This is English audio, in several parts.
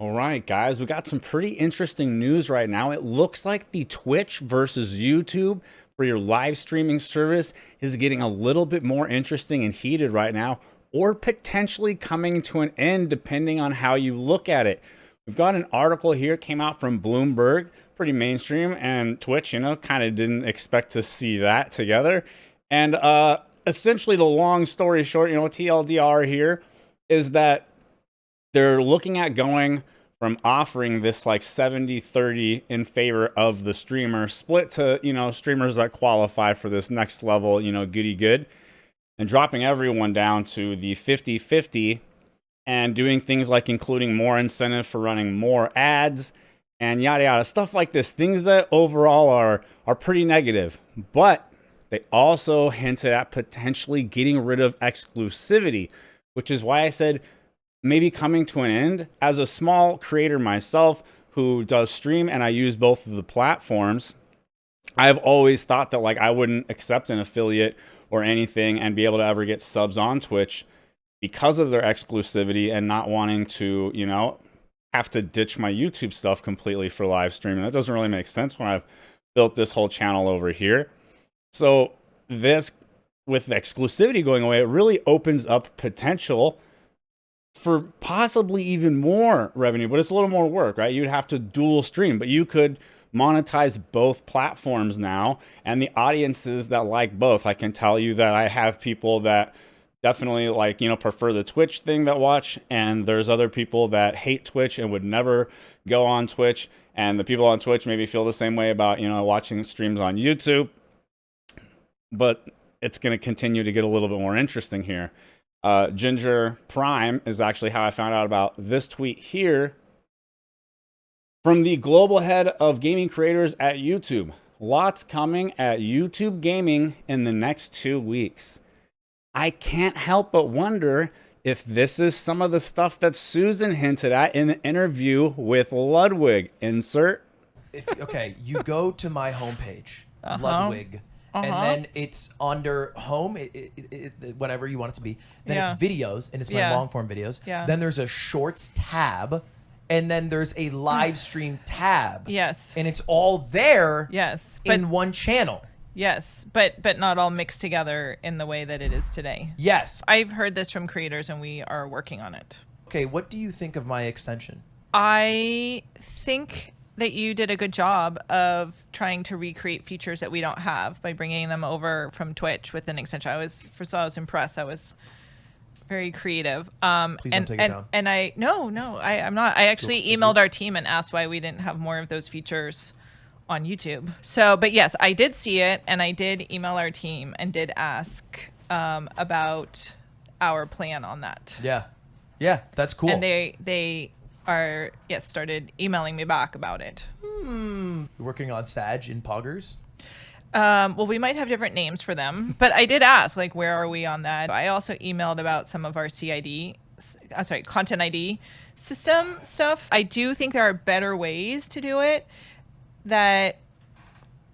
All right, guys, we got some pretty interesting news right now. It looks like the Twitch versus YouTube for your live streaming service is getting a little bit more interesting and heated right now, or potentially coming to an end depending on how you look at it. We've got an article here, came out from Bloomberg, pretty mainstream, and Twitch, kind of didn't expect to see that together. And essentially the long story short, TLDR here is that they're looking at going from offering this like 70-30 in favor of the streamer, split to, streamers that qualify for this next level, goody good, and dropping everyone down to the 50-50 and doing things like including more incentive for running more ads and yada yada, stuff like this, things that overall are pretty negative. But they also hinted at potentially getting rid of exclusivity, which is why I said maybe coming to an end. As a small creator myself who does stream and I use both of the platforms, I've always thought that like I wouldn't accept an affiliate or anything and be able to ever get subs on Twitch because of their exclusivity and not wanting to, have to ditch my YouTube stuff completely for live streaming. That doesn't really make sense when I've built this whole channel over here. So this, with the exclusivity going away, it really opens up potential for possibly even more revenue, but it's a little more work, right? You'd have to dual stream, but you could monetize both platforms now, and the audiences that like both. I can tell you that I have people that definitely like, prefer the Twitch thing that watch, and there's other people that hate Twitch and would never go on Twitch, and the people on Twitch maybe feel the same way about, watching streams on YouTube. But it's going to continue to get a little bit more interesting here. Ginger Prime is actually how I found out about this tweet here from the global head of gaming creators at YouTube. Lots coming at YouTube gaming in the next 2 weeks. I can't help but wonder if this is some of the stuff that Susan hinted at in the interview with Ludwig. Insert. Okay, you go to my homepage, Ludwig. And then it's under home, whatever you want it to be. Then it's videos, and it's my long form videos. Then there's a shorts tab, and then there's a live stream tab. Yes. And it's all there. Yes. In one channel. Yes, but not all mixed together in the way that it is today. Yes. I've heard this from creators, and we are working on it. Okay, what do you think of my extension? I think that you did a good job of trying to recreate features that we don't have by bringing them over from Twitch with an extension. I was impressed. That was very creative. Please don't take it down. And I'm not. I actually emailed our team and asked why we didn't have more of those features on YouTube. So, but yes, I did see it, and I did email our team and did ask about our plan on that. Yeah, that's cool. And they started emailing me back about it. You're working on Sag in Poggers? Well, we might have different names for them, but I did ask, like, where are we on that? I also emailed about some of our Content ID system stuff. I do think there are better ways to do it that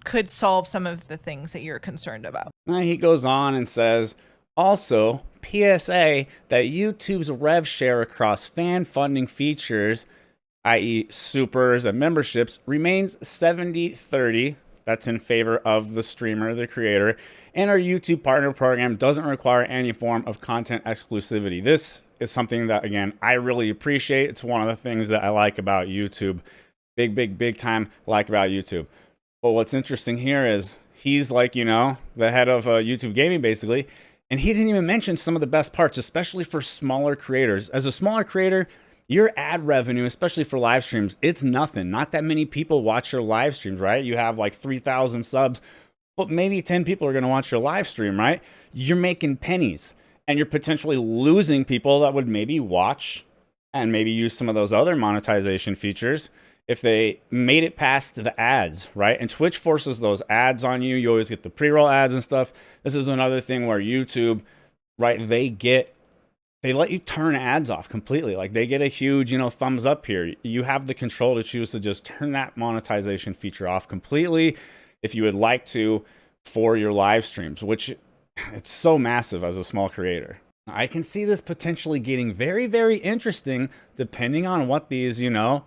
could solve some of the things that you're concerned about. He goes on and says, also, PSA that YouTube's rev share across fan funding features, i.e. supers and memberships, remains 70-30. That's in favor of the streamer, the creator. And our YouTube partner program doesn't require any form of content exclusivity. This is something that, again, I really appreciate. It's one of the things that I like about YouTube. Big time like about YouTube. But what's interesting here is he's like, the head of YouTube gaming, basically. And he didn't even mention some of the best parts, especially for smaller creators. As a smaller creator, your ad revenue, especially for live streams, it's nothing. Not that many people watch your live streams, right? You have like 3,000 subs, but maybe 10 people are going to watch your live stream, right? You're making pennies, and you're potentially losing people that would maybe watch and maybe use some of those other monetization features if they made it past the ads, right? And Twitch forces those ads on you. You always get the pre-roll ads and stuff. This is another thing where YouTube, right, they let you turn ads off completely. Like they get a huge, thumbs up here. You have the control to choose to just turn that monetization feature off completely if you would like to for your live streams, which it's so massive as a small creator. I can see this potentially getting very, very interesting depending on what these, you know,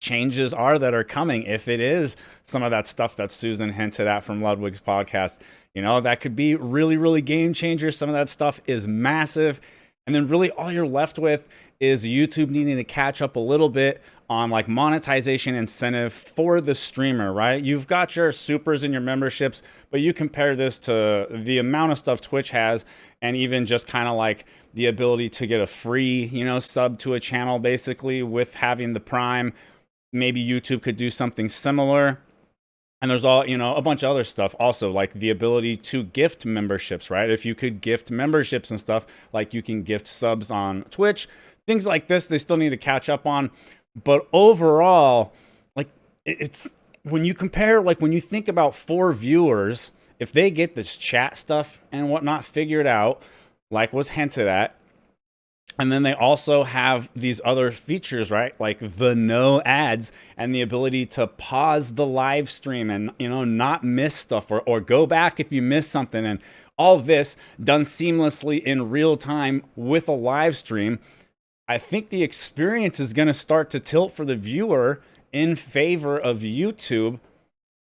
changes are that are coming. If it is some of that stuff that Susan hinted at from Ludwig's podcast, you know, that could be really, really game changer. Some of that stuff is massive. And then really all you're left with is YouTube needing to catch up a little bit on like monetization incentive for the streamer, right? You've got your supers and your memberships, but you compare this to the amount of stuff Twitch has, and even just kind of like the ability to get a free, you know, sub to a channel basically with having the Prime. Maybe YouTube could do something similar. And there's all, you know, a bunch of other stuff also, like the ability to gift memberships, right? If you could gift memberships and stuff, like you can gift subs on Twitch, things like this, they still need to catch up on. But overall, like it's when you compare, like when you think about 4 viewers, if they get this chat stuff and whatnot figured out, like was hinted at, and then they also have these other features, right? Like the no ads and the ability to pause the live stream and, you know, not miss stuff or go back if you miss something. And all this done seamlessly in real time with a live stream. I think the experience is going to start to tilt for the viewer in favor of YouTube.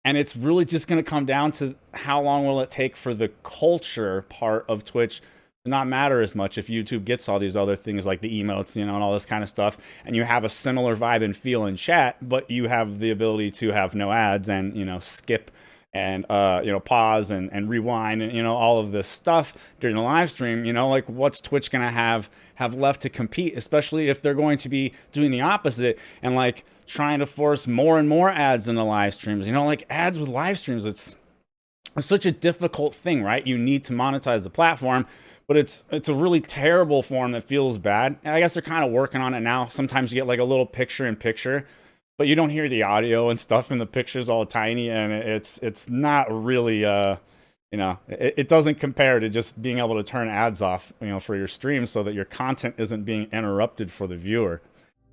And it's really just going to come down to how long will it take for the culture part of Twitch not matter as much if YouTube gets all these other things like the emotes, you know, and all this kind of stuff, and you have a similar vibe and feel in chat, but you have the ability to have no ads and, you know, skip and, you know, pause and rewind and, you know, all of this stuff during the live stream. You know, like what's Twitch going to have left to compete, especially if they're going to be doing the opposite and like trying to force more and more ads in the live streams. You know, like ads with live streams, it's such a difficult thing, right? You need to monetize the platform, but it's a really terrible form that feels bad. And I guess they're kind of working on it now. Sometimes you get like a little picture-in-picture, but you don't hear the audio and stuff, and the picture's all tiny, and it's not really, you know, it doesn't compare to just being able to turn ads off, you know, for your stream so that your content isn't being interrupted for the viewer.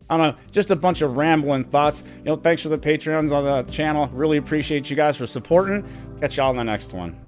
I don't know, just a bunch of rambling thoughts. You know, thanks for the Patreons on the channel. Really appreciate you guys for supporting. Catch y'all in the next one.